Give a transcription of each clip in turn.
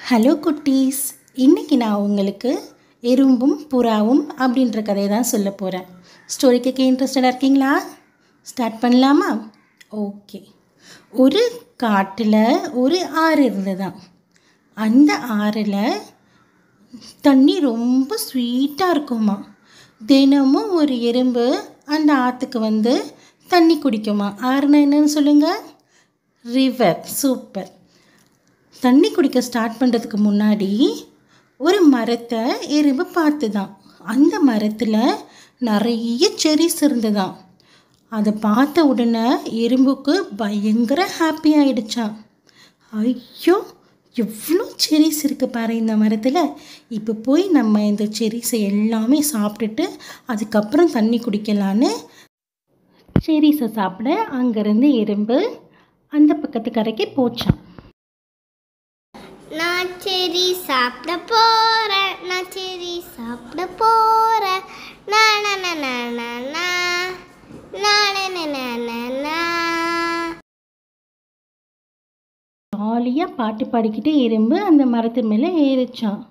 Hello குட்டீஸ், இன்றைக்கி நான் உங்களுக்கு எறும்பும் புறாவும் அப்படின்ற கதையை தான் சொல்ல போகிறேன். ஸ்டோரி கேட்க இன்ட்ரெஸ்டடாக இருக்கீங்களா? ஸ்டார்ட் பண்ணலாமா? ஓகே. ஒரு காட்டில் ஒரு ஆறு இருந்ததுதான். அந்த ஆறில் தண்ணி ரொம்ப ஸ்வீட்டாக இருக்குமா. தினமும் ஒரு எறும்பு அந்த ஆற்றுக்கு வந்து தண்ணி குடிக்குமா. ஆறுனா என்னன்னு சொல்லுங்கள்? ரிவர். சூப்பர். தண்ணி குடிக்க ஸ்டார்ட் பண்ணுறதுக்கு முன்னாடி ஒரு மரத்தை எறும்பு பார்த்துதான். அந்த மரத்தில் நிறைய செரிஸ் இருந்ததாம். அதை பார்த்த உடனே எறும்புக்கு பயங்கர ஹாப்பி ஆகிடுச்சான். ஐயோ, எவ்வளோ செரிஸ் இருக்குது பாரு இந்த மரத்தில். இப்போ போய் நம்ம இந்த செரிஸை எல்லாமே சாப்பிட்டுட்டு அதுக்கப்புறம் தண்ணி குடிக்கலான்னு செரிஸை சாப்பிட அங்கேருந்து எறும்பு அந்த பக்கத்து கரைக்கு போச்சான். நான் செரி சாப்பிட போறேன், நான் செரி சாப்பிட போறேன், ஜாலியாக பாட்டு பாடிக்கிட்டு எறும்பு அந்த மரத்து மேலே ஏறிச்சான்.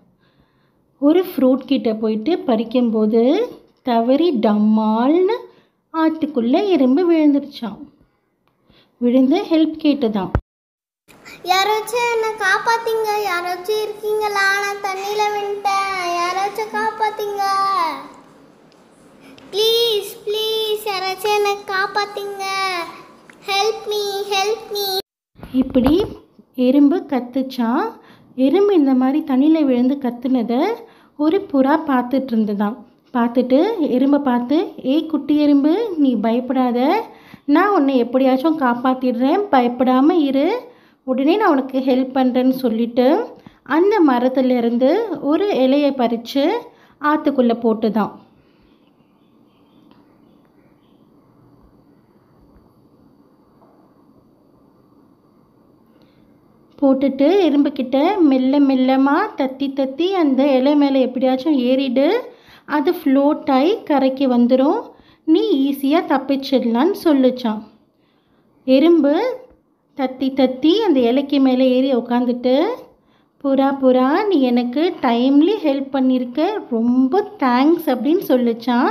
ஒரு ஃப்ரூட் கிட்ட போயிட்டு பறிக்கும்போது தவறி டம்மால்னு ஆற்றுக்குள்ளே எறும்பு விழுந்துருச்சான். விழுந்து ஹெல்ப் கேட்டுதான். யாராச்சும் என்னை காப்பாத்திங்க, யாராச்சும் இருக்கீங்களா? நான் தண்ணியில் விழுந்துட்டேன், யாராச்சும் காப்பாத்திங்க, ப்ளீஸ் ப்ளீஸ், யாராச்சும் என்னை காப்பாத்திங்க, ஹெல்ப் மீ ஹெல்ப் மீ. இப்படி எறும்பு கத்துச்சான். எறும்பு இந்த மாதிரி தண்ணியில் விழுந்து கத்துனதை ஒரு புறா பார்த்துட்டு இருந்ததான். பார்த்துட்டு எறும்பை பார்த்து, ஏய் குட்டி எறும்பு, நீ பயப்படாத, நான் உன்னை எப்படியாச்சும் காப்பாற்றிடுறேன், பயப்படாமல் இரு, உடனே நான் உனக்கு ஹெல்ப் பண்ணுறேன்னு சொல்லிட்டு அந்த மரத்துலேருந்து ஒரு இலையை பறித்து ஆற்றுக்குள்ளே போட்டுதான். போட்டுட்டு எறும்புக்கிட்ட மெல்ல மெல்லமாக தத்தி தத்தி அந்த இலை மேலே எப்படியாச்சும் ஏறிடு, அது ஃப்ளோட் ஆகி கரைக்கு வந்துடும், நீ ஈஸியாக தப்பிச்சிடலான்னு சொல்லிச்சான். எறும்பு தத்தி தத்தி அந்த இலைக்கு மேலே ஏறி உட்காந்துட்டு, புறா புறா, நீ எனக்கு டைம்லி ஹெல்ப் பண்ணியிருக்க, ரொம்ப தேங்க்ஸ் அப்படின்னு சொல்லிச்சான்.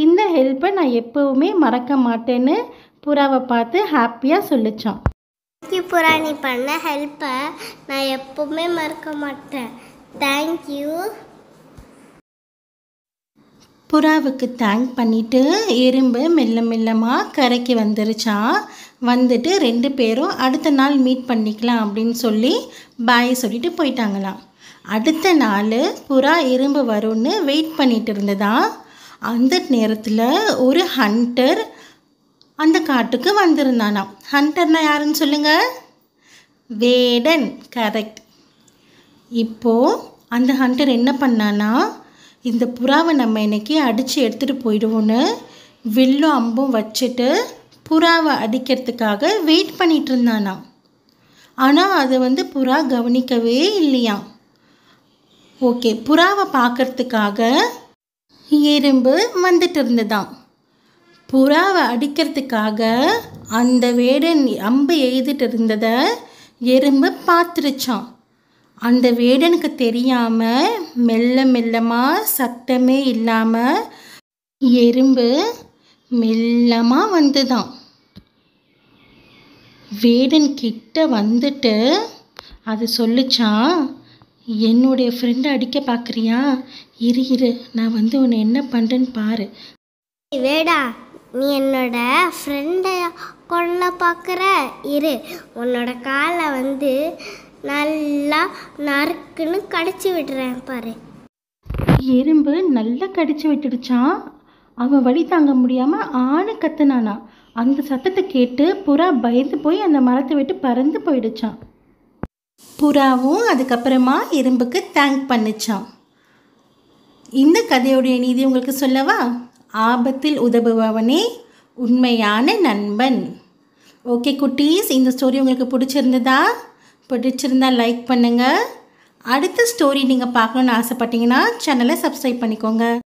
இந்த ஹெல்ப்பை நான் எப்போவுமே மறக்க மாட்டேன்னு புறாவை பார்த்து ஹாப்பியாக சொல்லிச்சான். தேங்க்யூ புறா, நீ பண்ண ஹெல்ப்பை நான் எப்பவுமே மறக்க மாட்டேன், தேங்க்யூ. புறாவுக்கு தேங்க் பண்ணிவிட்டு எறும்பு மெல்ல மெல்லமாக கரைக்கு வந்துருச்சான். வந்துட்டு ரெண்டு பேரும் அடுத்த நாள் மீட் பண்ணிக்கலாம் அப்படின்னு சொல்லி பாய் சொல்லிட்டு போயிட்டாங்களாம். அடுத்த நாள் புறா எறும்பு வரும்னு வெயிட் பண்ணிட்டு இருந்ததா. அந்த நேரத்தில் ஒரு ஹண்டர் அந்த காட்டுக்கு வந்திருந்தானாம். ஹண்டர்னா யாருன்னு சொல்லுங்கள்? வேடன். கரெக்ட். இப்போது அந்த ஹண்டர் என்ன பண்ணானா, இந்த புறாவை நம்ம இன்னைக்கு அடித்து எடுத்துகிட்டு போயிடுவோன்னு வில்லும் அம்பும் வச்சுட்டு புறாவை அடிக்கிறதுக்காக வெயிட் பண்ணிகிட்டு இருந்தானா. ஆனால் அதை புறா கவனிக்கவே இல்லையாம். ஓகே, புறாவை பார்க்கறதுக்காக எறும்பு வந்துட்டு இருந்ததாம். புறாவை அடிக்கிறதுக்காக அந்த வேடன் அம்பு எய்துட்டு இருந்ததை எறும்பு பார்த்துருச்சான். அந்த வேடனுக்கு தெரியாமல் மெல்ல மெல்லமாக சத்தமே இல்லாமல் எறும்பு மெல்லமாக வந்துதான். வேடன் கிட்ட வந்துட்டு அது சொல்லிச்சான், என்னுடைய ஃப்ரெண்டை அடிக்க பார்க்குறியா? இரு நான் உன்னை என்ன பண்ணுறேன்னு பாரு. வேடா, நீ என்னோட ஃப்ரெண்டை கொல்ல பார்க்குற, இரு, உன்னோட காலை நல்லா நறுக்குன்னு கடிச்சு விடுறேன் பாரு. எறும்பு நல்லா கடிச்சு விட்டுடுச்சான். அவன் வலி தாங்க முடியாமல் ஆணு கத்துனானா. அந்த சத்தத்தை கேட்டு புறா பயந்து போய் அந்த மரத்தை விட்டு பறந்து போயிடுச்சான். புறாவும் அதுக்கப்புறமா எறும்புக்கு தேங்க் பண்ணிச்சான். இந்த கதையோடைய நீதி உங்களுக்கு சொல்லவா? ஆபத்தில் உதவுபவனே உண்மையான நண்பன். ஓகே குட்டீஸ், இந்த ஸ்டோரி உங்களுக்கு பிடிச்சிருந்தா லைக் பண்ணுங்கள். அடுத்த ஸ்டோரி நீங்கள் பார்க்கணுன்னு ஆசைப்பட்டீங்கன்னா சேனலை சப்ஸ்கிரைப் பண்ணிக்கோங்க.